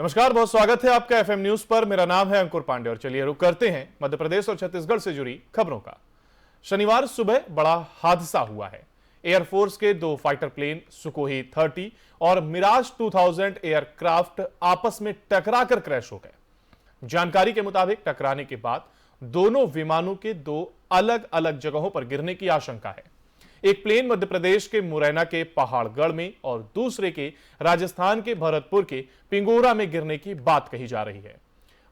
नमस्कार, बहुत स्वागत है आपका एफएम न्यूज पर। मेरा नाम है अंकुर पांडे और चलिए रुक करते हैं मध्य प्रदेश और छत्तीसगढ़ से जुड़ी खबरों का। शनिवार सुबह बड़ा हादसा हुआ है। एयरफोर्स के दो फाइटर प्लेन सुकोई 30 और मिराज 2000 एयरक्राफ्ट आपस में टकराकर क्रैश हो गए। जानकारी के मुताबिक टकराने के बाद दोनों विमानों के दो अलग अलग जगहों पर गिरने की आशंका है। एक प्लेन मध्य प्रदेश के मुरैना के पहाड़गढ़ में और दूसरे के राजस्थान के भरतपुर के पिंगोरा में गिरने की बात कही जा रही है।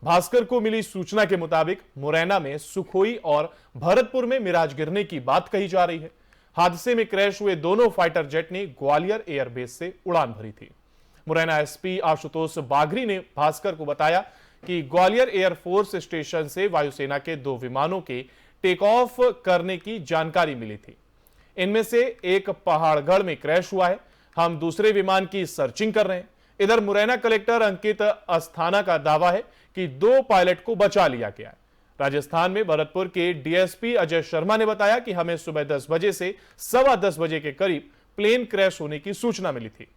भास्कर को मिली सूचना के मुताबिक मुरैना में सुखोई और भरतपुर में मिराज गिरने की बात कही जा रही है। हादसे में क्रैश हुए दोनों फाइटर जेट ने ग्वालियर एयरबेस से उड़ान भरी थी। मुरैना एसपी आशुतोष बागरी ने भास्कर को बताया कि ग्वालियर एयरफोर्स स्टेशन से वायुसेना के दो विमानों के टेक ऑफ करने की जानकारी मिली थी। इनमें से एक पहाड़गढ़ में क्रैश हुआ है। हम दूसरे विमान की सर्चिंग कर रहे हैं। इधर मुरैना कलेक्टर अंकित अस्थाना का दावा है कि दो पायलट को बचा लिया गया है। राजस्थान में भरतपुर के डीएसपी अजय शर्मा ने बताया कि हमें सुबह 10 बजे से 10:15 बजे के करीब प्लेन क्रैश होने की सूचना मिली थी।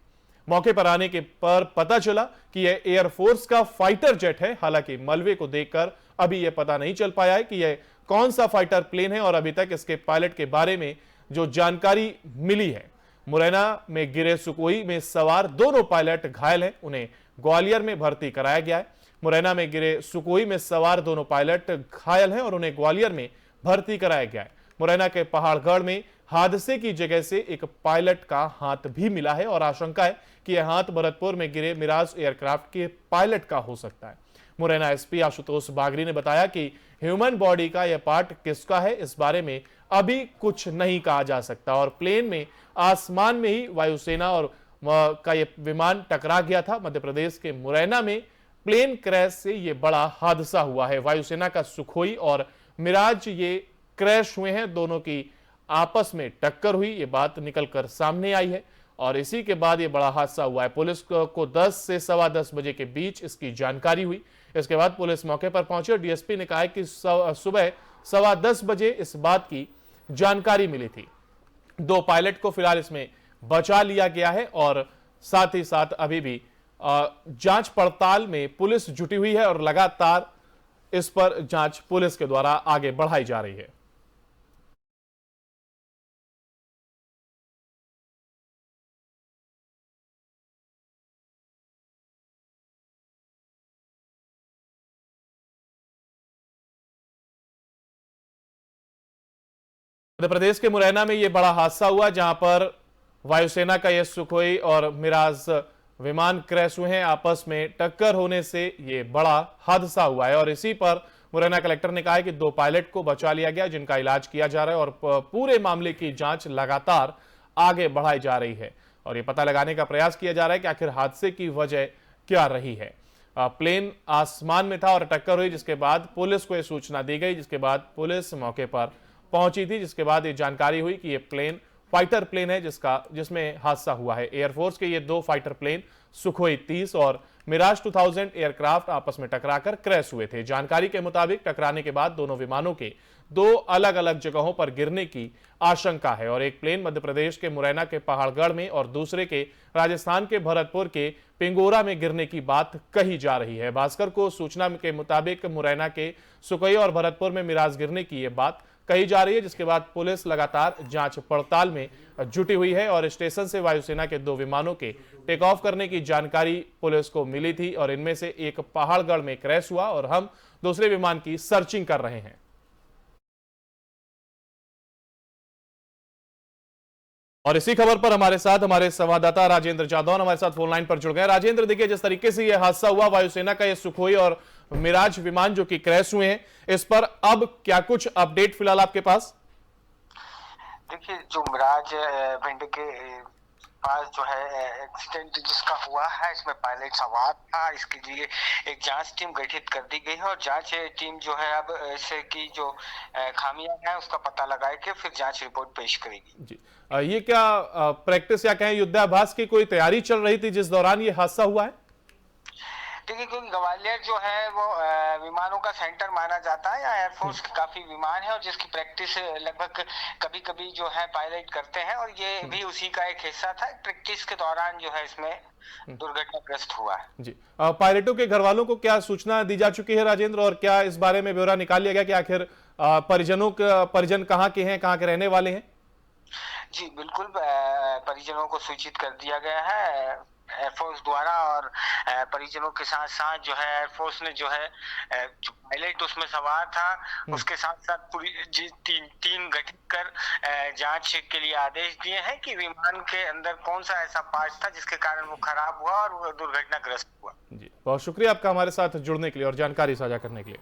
मौके पर आने के पर पता चला कि यह एयरफोर्स का फाइटर जेट है। हालांकि मलबे को देखकर अभी यह पता नहीं चल पाया है कि यह कौन सा फाइटर प्लेन है और अभी तक इसके पायलट के बारे में जो जानकारी मिली है। मुरैना में गिरे सुकोई में सवार दोनों पायलट घायल हैं, उन्हें ग्वालियर में भर्ती कराया गया है। मुरैना में गिरे सुकोई में सवार दोनों पायलट घायल हैं और उन्हें ग्वालियर में भर्ती कराया गया है। मुरैना के पहाड़गढ़ में हादसे की जगह से एक पायलट का हाथ भी मिला है और आशंका है कि यह हाथ भरतपुर में गिरे मिराज एयरक्राफ्ट के पायलट का हो सकता है। मुरैना एसपी आशुतोष बागरी ने बताया कि ह्यूमन बॉडी का यह पार्ट किसका है इस बारे में अभी कुछ नहीं कहा जा सकता और प्लेन में आसमान में ही वायुसेना और का यह विमान टकरा गया था। मध्य प्रदेश के मुरैना में प्लेन क्रैश से यह बड़ा हादसा हुआ है। वायुसेना का सुखोई और मिराज ये क्रैश हुए हैं, दोनों की आपस में टक्कर हुई, ये बात निकलकर सामने आई है और इसी के बाद ये बड़ा हादसा हुआ है। पुलिस को 10 से 10:15 बजे के बीच इसकी जानकारी हुई। इसके बाद पुलिस मौके पर पहुंची और डीएसपी ने कहा कि सुबह 10:15 बजे इस बात की जानकारी मिली थी। दो पायलट को फिलहाल इसमें बचा लिया गया है और साथ ही साथ अभी भी जांच पड़ताल में पुलिस जुटी हुई है और लगातार इस पर जांच पुलिस के द्वारा आगे बढ़ाई जा रही है। मध्य प्रदेश के मुरैना में यह बड़ा हादसा हुआ जहां पर वायुसेना का यह सुखोई और मिराज विमान क्रैश हुए हैं। आपस में टक्कर होने से यह बड़ा हादसा हुआ है और इसी पर मुरैना कलेक्टर ने कहा है कि दो पायलट को बचा लिया गया जिनका इलाज किया जा रहा है और पूरे मामले की जांच लगातार आगे बढ़ाई जा रही है और यह पता लगाने का प्रयास किया जा रहा है कि आखिर हादसे की वजह क्या रही है। प्लेन आसमान में था और टक्कर हुई, जिसके बाद पुलिस को यह सूचना दी गई, जिसके बाद पुलिस मौके पर पहुंची थी, जिसके बाद ये जानकारी हुई कि ये प्लेन फाइटर प्लेन है जिसमें हादसा हुआ है। एयरफोर्स के ये दो फाइटर प्लेन सुखोई 30 और मिराज 2000 एयरक्राफ्ट आपस में टकराकर क्रैश हुए थे। जानकारी के मुताबिक टकराने के बाद दोनों विमानों के दो अलग अलग जगहों पर गिरने की आशंका है और एक प्लेन मध्य प्रदेश के मुरैना के पहाड़गढ़ में और दूसरे के राजस्थान के भरतपुर के पिंगोरा में गिरने की बात कही जा रही है। भास्कर को सूचना के मुताबिक मुरैना के सुकोई और भरतपुर में मिराज गिरने की यह बात कही जा रही है, जिसके बाद पुलिस लगातार जांच पड़ताल में जुटी हुई है और स्टेशन से वायुसेना के दो विमानों के टेक ऑफ करने की जानकारी पुलिस को मिली थी और इनमें से एक पहाड़गढ़ में क्रैश हुआ और हम दूसरे विमान की सर्चिंग कर रहे हैं। और इसी खबर पर हमारे साथ हमारे संवाददाता राजेंद्र जादौन हमारे साथ फोन लाइन पर जुड़ गए। राजेंद्र, देखिए जिस तरीके से यह हादसा हुआ, वायुसेना का यह सुखोई और मिराज विमान जो कि क्रैश हुए हैं, इस पर अब क्या कुछ अपडेट फिलहाल आपके पास? देखिए, जो मिराज भिंड के पास जो है एक्सीडेंट जिसका हुआ है, इसमें पायलट सवार था। इसके लिए एक जांच टीम गठित कर दी गई है और जांच टीम जो है अब इससे की जो खामियां हैं उसका पता लगाए के फिर जांच रिपोर्ट पेश करेगी। जी, ये क्या प्रैक्टिस या कहें युद्धाभ्यास की कोई तैयारी चल रही थी जिस दौरान ये हादसा हुआ है? देखिए, क्योंकि ग्वालियर जो है वो विमानों का सेंटर माना जाता है, यहाँ एयरफोर्स के काफी विमान है और जिसकी प्रैक्टिस लगभग कभी कभी जो है पायलट करते हैं, और ये भी उसी का एक हिस्सा था। प्रैक्टिस के दौरान जो है इसमें दुर्घटनाग्रस्त हुआ है। जी, पायलटों के घर वालों को क्या सूचना दी जा चुकी है राजेंद्र, और क्या इस बारे में ब्यौरा निकाल लिया गया कि आखिर परिजन कहाँ के हैं, कहाँ के रहने वाले हैं? जी बिल्कुल, परिजनों को सूचित कर दिया गया है एयरफोर्स द्वारा, और परिजनों के साथ साथ जो है एयरफोर्स ने जो है जो पायलट उसमें सवार था उसके साथ साथ पूरी टीम गठित कर जांच के लिए आदेश दिए हैं कि विमान के अंदर कौन सा ऐसा पार्ट था जिसके कारण वो खराब हुआ और वो दुर्घटनाग्रस्त हुआ। जी, बहुत शुक्रिया आपका हमारे साथ जुड़ने के लिए और जानकारी साझा करने के लिए।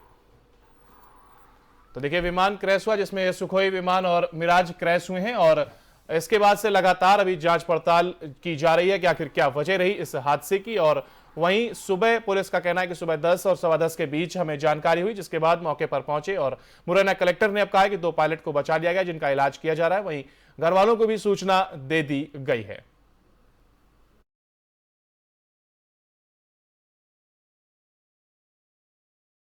तो देखिए, विमान क्रैश हुआ जिसमें सुखोई विमान और मिराज क्रैश हुए हैं, और इसके बाद से लगातार अभी जांच पड़ताल की जा रही है कि आखिर क्या वजह रही इस हादसे की। और वहीं सुबह पुलिस का कहना है कि सुबह 10 और सवा 10 के बीच हमें जानकारी हुई, जिसके बाद मौके पर पहुंचे और मुरैना कलेक्टर ने अब कहा है कि 2 पायलट को बचा लिया गया जिनका इलाज किया जा रहा है। वहीं घर वालों को भी सूचना दे दी गई है।